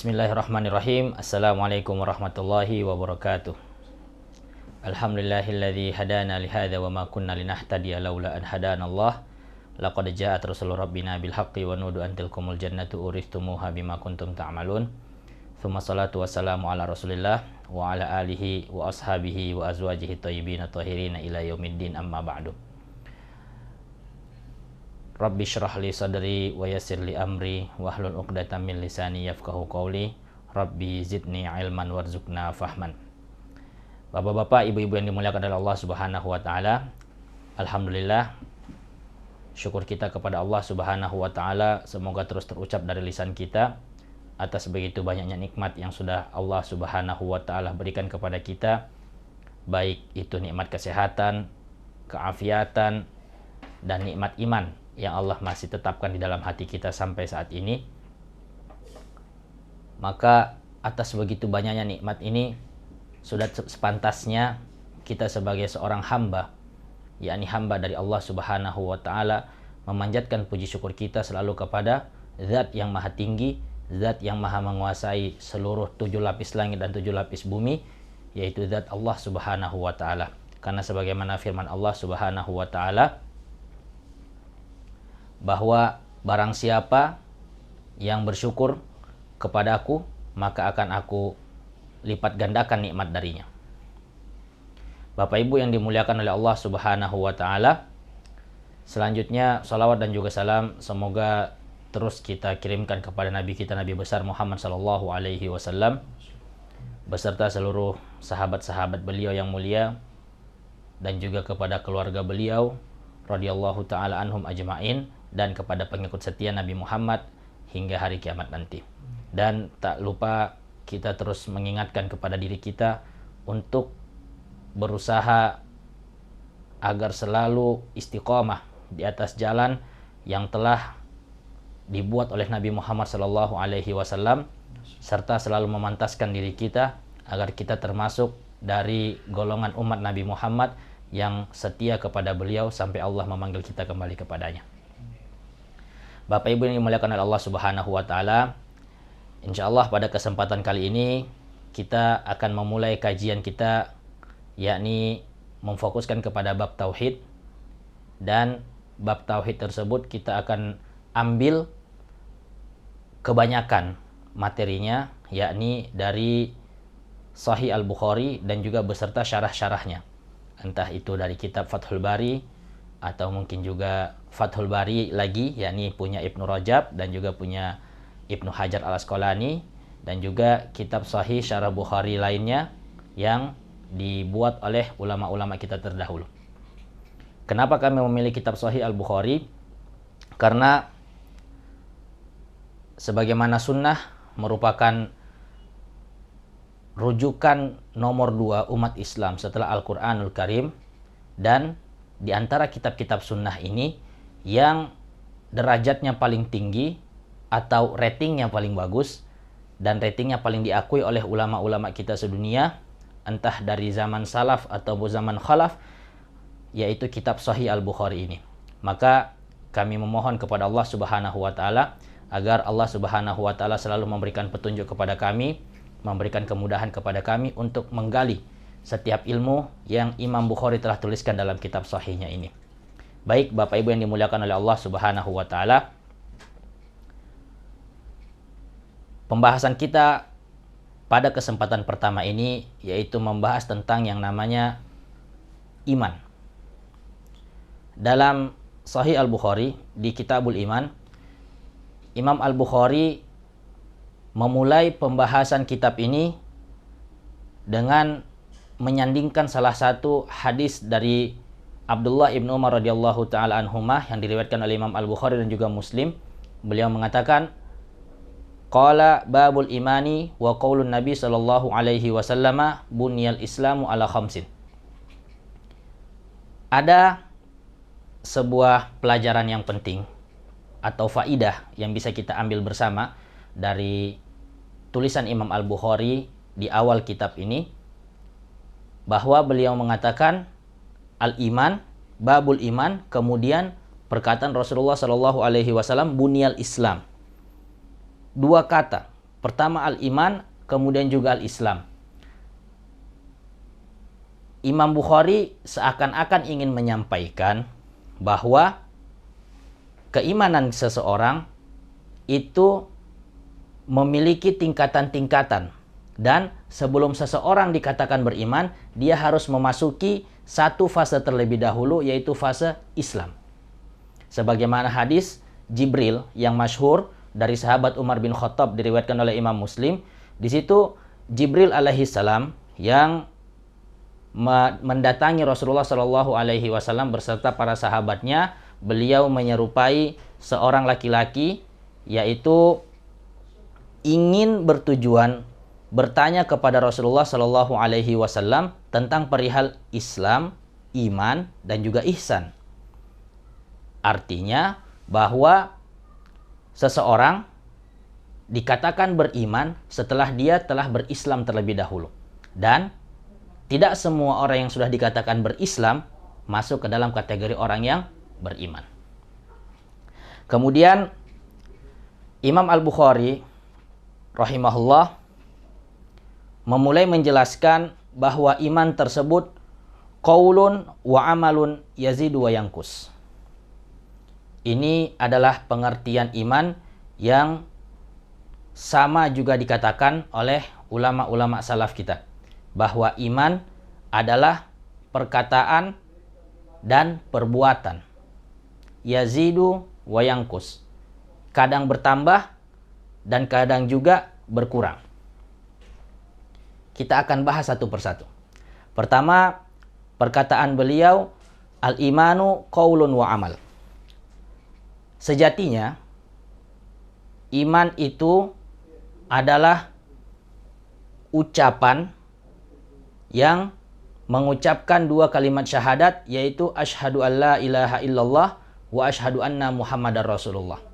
Bismillahirrahmanirrahim. Assalamualaikum warahmatullahi wabarakatuh. Alhamdulillahilladzi hadana lihadza wa ma kunna linahtadiya laula an hadanallah. Laqad ja'at rasulur rabbina bil haqqi wa nudu an tilkumul jannatu uristumuha bima kuntum ta'malun. Tsumma salatu wassalamu ala Rasulillah wa ala alihi wa ashabihi wa azwajihi thayyibin tahirin ila yaumiddin, amma ba'du. Rabbi syrah li sadri wa yassir li amri wahlul 'uqdatam min lisani yafqahu qawli. Rabbi zidni ilman warzuqna fahman. Bapak-bapak, ibu-ibu yang dimuliakan oleh Allah Subhanahu wa taala, alhamdulillah, syukur kita kepada Allah Subhanahu wa taala semoga terus terucap dari lisan kita atas begitu banyaknya nikmat yang sudah Allah Subhanahu wa taala berikan kepada kita, baik itu nikmat kesehatan, keafiatan, dan nikmat iman yang Allah masih tetapkan di dalam hati kita sampai saat ini. Maka atas begitu banyaknya nikmat ini sudah sepantasnya kita sebagai seorang hamba, yakni hamba dari Allah Subhanahu wa taala, memanjatkan puji syukur kita selalu kepada Zat yang Maha Tinggi, Zat yang Maha menguasai seluruh 7 lapis langit dan 7 lapis bumi, yaitu Zat Allah Subhanahu wa taala. Karena sebagaimana firman Allah Subhanahu wa taala, bahwa barang siapa yang bersyukur kepadaku, maka akan aku lipat gandakan nikmat darinya. Bapak Ibu yang dimuliakan oleh Allah Subhanahu wa taala, selanjutnya salawat dan juga salam semoga terus kita kirimkan kepada Nabi kita, Nabi besar Muhammad sallallahu alaihi wasallam, beserta seluruh sahabat-sahabat beliau yang mulia, dan juga kepada keluarga beliau radhiyallahu taala anhum ajma'in, dan kepada pengikut setia Nabi Muhammad hingga hari kiamat nanti. Dan tak lupa kita terus mengingatkan kepada diri kita untuk berusaha agar selalu istiqomah di atas jalan yang telah dibuat oleh Nabi Muhammad SAW, serta selalu memantaskan diri kita agar kita termasuk dari golongan umat Nabi Muhammad yang setia kepada beliau sampai Allah memanggil kita kembali kepadanya. Bapak Ibu yang dimuliakan oleh Allah Subhanahu wa taala, insyaallah pada kesempatan kali ini kita akan memulai kajian kita, yakni memfokuskan kepada bab tauhid. Dan bab tauhid tersebut kita akan ambil kebanyakan materinya, yakni dari Sahih Al-Bukhari dan juga beserta syarah-syarahnya. Entah itu dari kitab Fathul Bari atau mungkin juga Fathul Bari lagi, yakni punya Ibnu Rajab dan juga punya Ibnu Hajar Al-Asqalani, dan juga kitab Sahih Syarah Bukhari lainnya yang dibuat oleh ulama-ulama kita terdahulu. Kenapa kami memilih kitab Sahih Al-Bukhari? Karena sebagaimana sunnah merupakan rujukan nomor 2 umat Islam setelah Al-Quranul Karim, dan di antara kitab-kitab sunnah ini yang derajatnya paling tinggi atau ratingnya paling bagus dan ratingnya paling diakui oleh ulama-ulama kita sedunia, entah dari zaman salaf atau zaman khalaf, yaitu kitab Sahih Al-Bukhari ini. Maka kami memohon kepada Allah Subhanahu wa taala agar Allah Subhanahu wa taala selalu memberikan petunjuk kepada kami, memberikan kemudahan kepada kami untuk menggali setiap ilmu yang Imam Bukhari telah tuliskan dalam kitab sahihnya ini. Baik Bapak Ibu yang dimuliakan oleh Allah Subhanahu wa taala, pembahasan kita pada kesempatan pertama ini yaitu membahas tentang yang namanya iman. Dalam Sahih Al-Bukhari di Kitabul Iman, Imam Al-Bukhari memulai pembahasan kitab ini dengan menyandingkan salah satu hadis dari Abdullah ibn Umar radhiyallahu taala anhumah yang diriwayatkan oleh Imam Al-Bukhari dan juga Muslim. Beliau mengatakan, qala babul imani wa qaulun nabi sallallahu alaihi wasallam bunyal islamu ala khamsin. Ada sebuah pelajaran yang penting atau faidah yang bisa kita ambil bersama dari tulisan Imam Al-Bukhari di awal kitab ini, bahwa beliau mengatakan al-iman, babul iman, kemudian perkataan Rasulullah SAW, bunyal Islam. Dua kata, Pertama al-iman, kemudian juga al-Islam. Imam Bukhari seakan-akan ingin menyampaikan bahwa keimanan seseorang itu memiliki tingkatan-tingkatan, dan sebelum seseorang dikatakan beriman, dia harus memasuki satu fase terlebih dahulu, yaitu fase Islam. Sebagaimana hadis Jibril yang masyhur dari sahabat Umar bin Khattab diriwayatkan oleh Imam Muslim, di situ Jibril alaihi salam yang mendatangi Rasulullah Shallallahu Alaihi Wasallam beserta para sahabatnya, beliau menyerupai seorang laki-laki, yaitu ingin bertujuan bertanya kepada Rasulullah Shallallahu Alaihi Wasallam tentang perihal Islam, iman, dan juga ihsan. Artinya bahwa seseorang dikatakan beriman setelah dia telah berislam terlebih dahulu, dan tidak semua orang yang sudah dikatakan berislam masuk ke dalam kategori orang yang beriman. Kemudian Imam Al-Bukhari rahimahullah memulai menjelaskan bahwa iman tersebut qaulun wa amalun yazidu wa yanqus. Ini adalah pengertian iman yang sama juga dikatakan oleh ulama-ulama salaf kita, bahwa iman adalah perkataan dan perbuatan. Yazidu wa yanqus. Kadang bertambah dan kadang juga berkurang. Kita akan bahas satu persatu. Pertama, perkataan beliau, al-imanu qaulun wa amal. Sejatinya, iman itu adalah ucapan yang mengucapkan dua kalimat syahadat, yaitu asyhadu an la ilaha illallah wa asyhadu anna muhammadar rasulullah.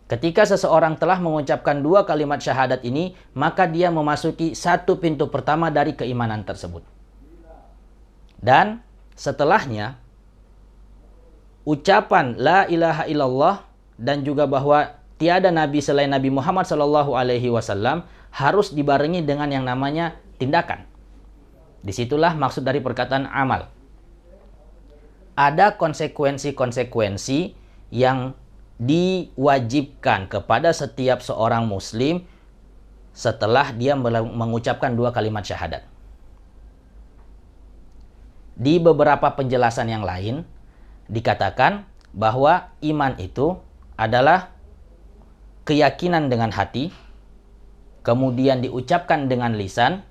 Ketika seseorang telah mengucapkan dua kalimat syahadat ini, maka dia memasuki satu pintu pertama dari keimanan tersebut. Dan setelahnya, ucapan la ilaha illallah dan juga bahwa tiada nabi selain Nabi Muhammad SAW harus dibarengi dengan yang namanya tindakan. Disitulah maksud dari perkataan amal. Ada konsekuensi-konsekuensi yang diwajibkan kepada setiap seorang muslim setelah dia mengucapkan dua kalimat syahadat. Di beberapa penjelasan yang lain dikatakan bahwa iman itu adalah keyakinan dengan hati, kemudian diucapkan dengan lisan,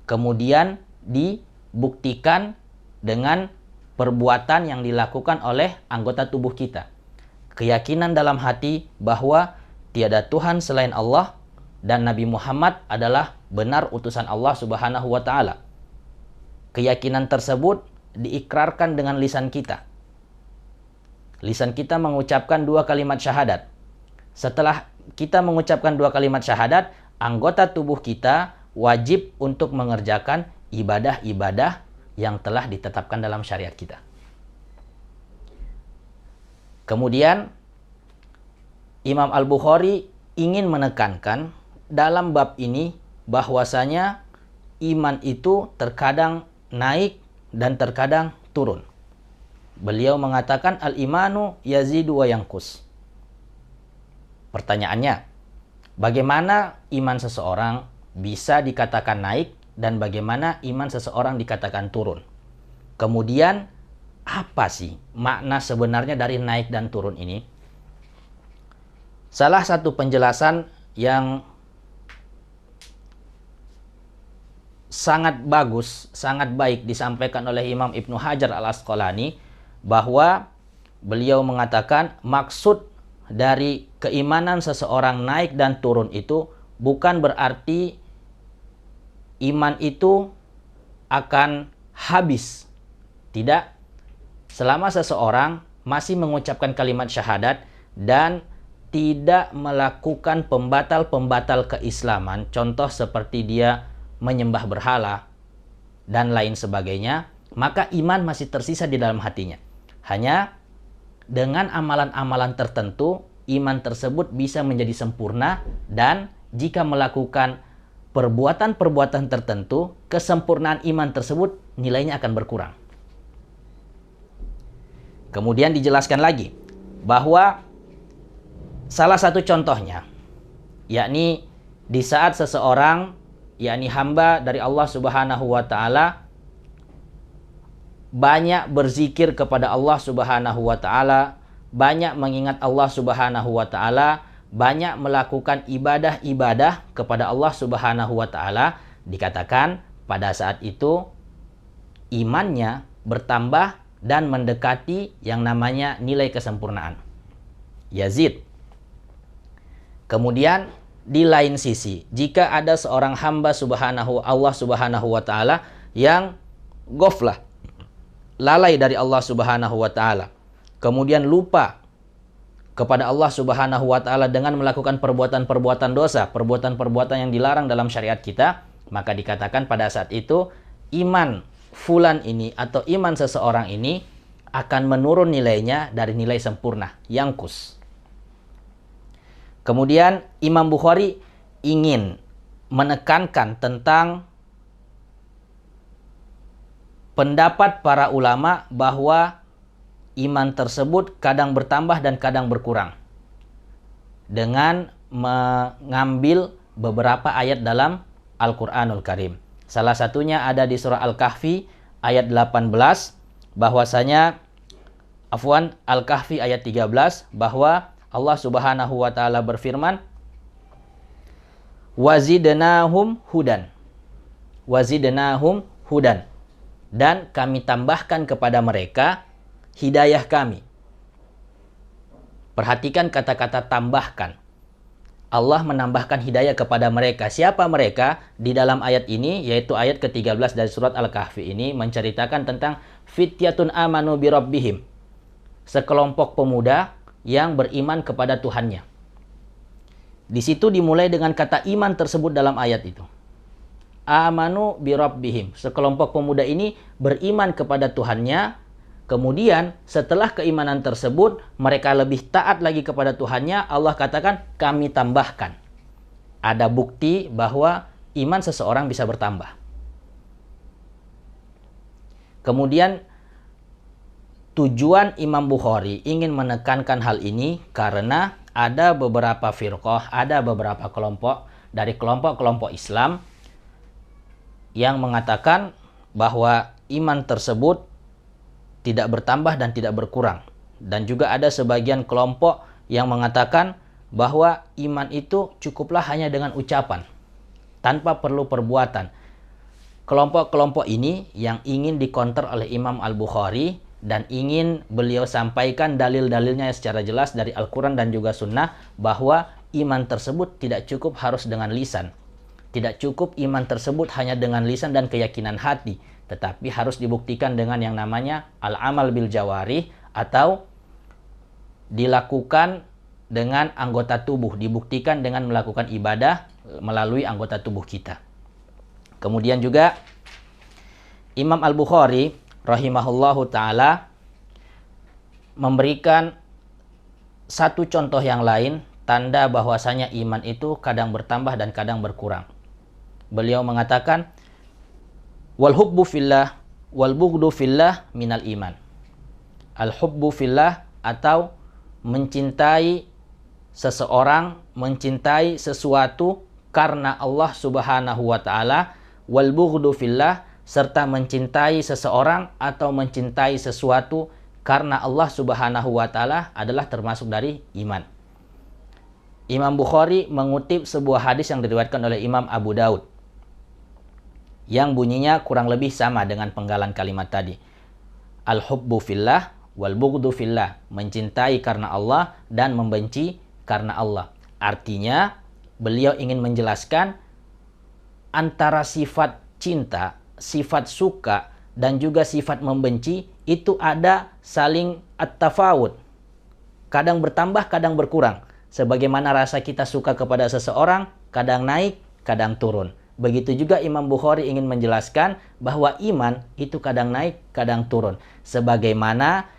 kemudian dibuktikan dengan perbuatan yang dilakukan oleh anggota tubuh kita. Keyakinan dalam hati bahwa tiada Tuhan selain Allah dan Nabi Muhammad adalah benar utusan Allah Subhanahu wa taala. Keyakinan tersebut diikrarkan dengan lisan kita. Lisan kita mengucapkan dua kalimat syahadat. Setelah kita mengucapkan dua kalimat syahadat, anggota tubuh kita wajib untuk mengerjakan ibadah-ibadah yang telah ditetapkan dalam syariat kita. Kemudian Imam Al-Bukhari ingin menekankan dalam bab ini bahwasanya iman itu terkadang naik dan terkadang turun. Beliau mengatakan al-imanu yazidu wa yanqus. Pertanyaannya, bagaimana iman seseorang bisa dikatakan naik dan bagaimana iman seseorang dikatakan turun? Kemudian, apa sih makna sebenarnya dari naik dan turun ini? Salah satu penjelasan yang sangat bagus, sangat baik disampaikan oleh Imam Ibnu Hajar al-Asqalani, bahwa beliau mengatakan maksud dari keimanan seseorang naik dan turun itu bukan berarti iman itu akan habis. Tidak. Selama seseorang masih mengucapkan kalimat syahadat dan tidak melakukan pembatal-pembatal keislaman, contoh seperti dia menyembah berhala dan lain sebagainya, maka iman masih tersisa di dalam hatinya. Hanya dengan amalan-amalan tertentu iman tersebut bisa menjadi sempurna, dan jika melakukan perbuatan-perbuatan tertentu, kesempurnaan iman tersebut nilainya akan berkurang. Kemudian dijelaskan lagi bahwa salah satu contohnya, yakni di saat seseorang, yakni hamba dari Allah Subhanahu wa taala, banyak berzikir kepada Allah Subhanahu wa taala, banyak mengingat Allah Subhanahu wa taala, banyak melakukan ibadah-ibadah kepada Allah Subhanahu wa taala, dikatakan pada saat itu imannya bertambah dan mendekati yang namanya nilai kesempurnaan, yazid. Kemudian di lain sisi, jika ada seorang hamba Allah Subhanahu wa taala yang ghaflah, lalai dari Allah Subhanahu wa taala, kemudian lupa kepada Allah Subhanahu wa taala dengan melakukan perbuatan-perbuatan dosa, perbuatan-perbuatan yang dilarang dalam syariat kita, maka dikatakan pada saat itu iman fulan ini atau iman seseorang ini akan menurun nilainya dari nilai sempurna, yangkus. Kemudian Imam Bukhari ingin menekankan tentang pendapat para ulama bahwa iman tersebut kadang bertambah dan kadang berkurang, dengan mengambil beberapa ayat dalam Al-Quranul Karim. Salah satunya ada di surah Al-Kahfi ayat 18, bahwasanya Al-Kahfi ayat 13, bahwa Allah Subhanahu wa taala berfirman, wazidnahum hudan. Wazidnahum hudan. Dan kami tambahkan kepada mereka hidayah kami. Perhatikan kata-kata tambahkan. Allah menambahkan hidayah kepada mereka. Siapa mereka? Di dalam ayat ini, yaitu ayat ke-13 dari surat Al-Kahfi ini, menceritakan tentang fityatun amanu bi rabbihim, sekelompok pemuda yang beriman kepada Tuhannya. Di situ dimulai dengan kata iman tersebut dalam ayat itu. Amanu bi rabbihim, sekelompok pemuda ini beriman kepada Tuhannya. Kemudian setelah keimanan tersebut mereka lebih taat lagi kepada Tuhannya, Allah katakan kami tambahkan. Ada bukti bahwa iman seseorang bisa bertambah. Kemudian tujuan Imam Bukhari ingin menekankan hal ini karena ada beberapa firqah, ada beberapa kelompok dari kelompok-kelompok Islam yang mengatakan bahwa iman tersebut tidak bertambah dan tidak berkurang. Dan juga ada sebagian kelompok yang mengatakan bahwa iman itu cukuplah hanya dengan ucapan, tanpa perlu perbuatan. Kelompok-kelompok ini yang ingin dikonter oleh Imam Al-Bukhari dan ingin beliau sampaikan dalil-dalilnya secara jelas dari Al-Quran dan juga Sunnah, bahwa iman tersebut tidak cukup harus dengan lisan. Tidak cukup iman tersebut hanya dengan lisan dan keyakinan hati, tetapi harus dibuktikan dengan yang namanya al-amal bil jawarih, atau dilakukan dengan anggota tubuh, dibuktikan dengan melakukan ibadah melalui anggota tubuh kita. Kemudian juga Imam Al-Bukhari rahimahullahu ta'ala memberikan satu contoh yang lain, tanda bahwasanya iman itu kadang bertambah dan kadang berkurang. Beliau mengatakan, wal hubbu fillah wal bughdu fillah minal iman. Al hubbu fillah, atau mencintai seseorang, mencintai sesuatu karena Allah Subhanahu wa taala, wal bughdu fillah, serta mencintai seseorang atau mencintai sesuatu karena Allah Subhanahu wa taala adalah termasuk dari iman. Imam Bukhari mengutip sebuah hadis yang diriwayatkan oleh Imam Abu Daud, yang bunyinya kurang lebih sama dengan penggalan kalimat tadi. Al-hubbu fillah wal bughdu fillah, mencintai karena Allah dan membenci karena Allah. Artinya beliau ingin menjelaskan antara sifat cinta, sifat suka, dan juga sifat membenci itu ada saling at-tafawud. Kadang bertambah, kadang berkurang. Sebagaimana rasa kita suka kepada seseorang, kadang naik, kadang turun. Begitu juga Imam Bukhari ingin menjelaskan bahwa iman itu kadang naik, kadang turun. Sebagaimana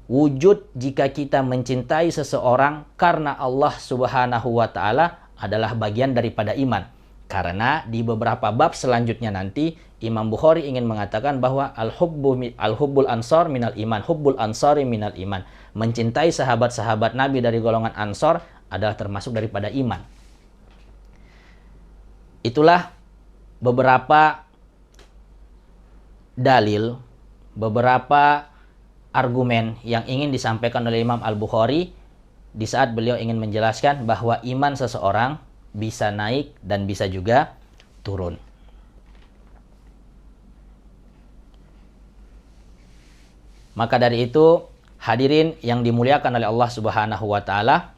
wujud jika kita mencintai seseorang karena Allah Subhanahu wa taala adalah bagian daripada iman. Karena di beberapa bab selanjutnya nanti Imam Bukhari ingin mengatakan bahwa al-hubbul ansar minal iman, hubbul ansari minal iman. Mencintai sahabat-sahabat Nabi dari golongan Ansar adalah termasuk daripada iman. Itulah beberapa dalil, beberapa argumen yang ingin disampaikan oleh Imam Al-Bukhari di saat beliau ingin menjelaskan bahwa iman seseorang bisa naik dan bisa juga turun. Maka dari itu, hadirin yang dimuliakan oleh Allah Subhanahu wa taala,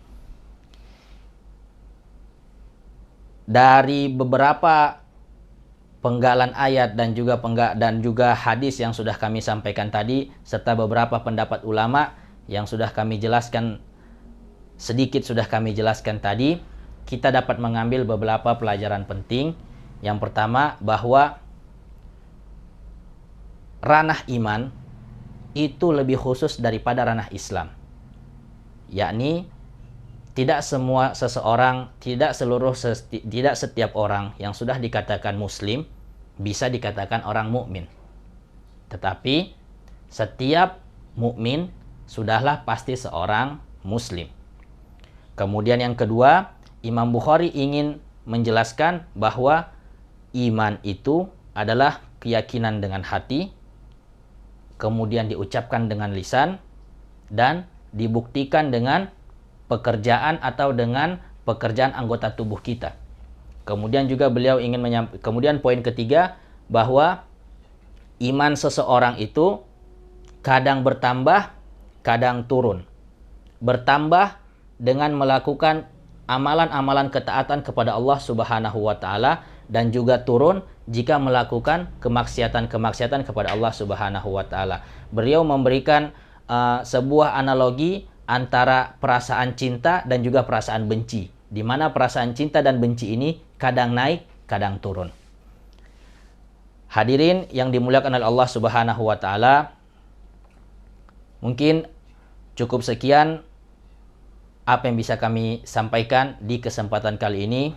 dari beberapa penggalan ayat dan juga hadis yang sudah kami sampaikan tadi, serta beberapa pendapat ulama yang sudah kami jelaskan tadi, kita dapat mengambil beberapa pelajaran penting. Yang pertama, bahwa ranah iman itu lebih khusus daripada ranah Islam. Yakni tidak setiap orang yang sudah dikatakan muslim bisa dikatakan orang mukmin. Tetapi setiap mukmin sudahlah pasti seorang muslim. Kemudian yang kedua, Imam Bukhari ingin menjelaskan bahwa iman itu adalah keyakinan dengan hati, kemudian diucapkan dengan lisan, dan dibuktikan dengan pekerjaan atau dengan pekerjaan anggota tubuh kita. Kemudian juga beliau ingin kemudian poin ketiga, bahwa iman seseorang itu kadang bertambah, kadang turun. Bertambah dengan melakukan amalan-amalan ketaatan kepada Allah Subhanahu wa taala, dan juga turun jika melakukan kemaksiatan-kemaksiatan kepada Allah Subhanahu wa taala. Beliau memberikan sebuah analogi antara perasaan cinta dan juga perasaan benci, di mana perasaan cinta dan benci ini kadang naik, kadang turun. Hadirin yang dimuliakan oleh Allah Subhanahu wa taala, mungkin cukup sekian apa yang bisa kami sampaikan di kesempatan kali ini.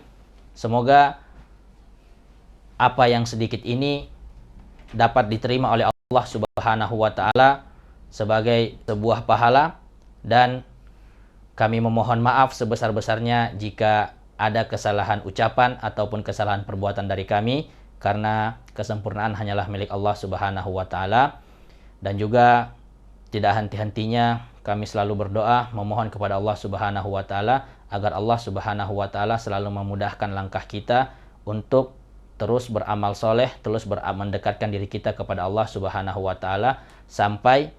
Semoga apa yang sedikit ini dapat diterima oleh Allah Subhanahu wa taala sebagai sebuah pahala, dan kami memohon maaf sebesar-besarnya jika ada kesalahan ucapan ataupun kesalahan perbuatan dari kami, karena kesempurnaan hanyalah milik Allah Subhanahu wa taala. Dan juga tidak henti-hentinya kami selalu berdoa memohon kepada Allah Subhanahu wa taala agar Allah Subhanahu wa taala selalu memudahkan langkah kita untuk terus beramal soleh, terus mendekatkan diri kita kepada Allah Subhanahu wa taala sampai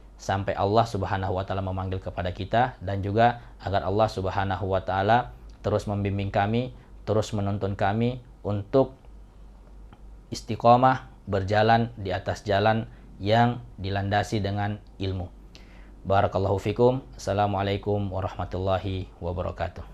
Allah Subhanahu wa taala memanggil kepada kita, dan juga agar Allah Subhanahu wa taala terus membimbing kami, terus menuntun kami untuk istiqomah berjalan di atas jalan yang dilandasi dengan ilmu. Barakallahu fikum. Assalamualaikum warahmatullahi wabarakatuh.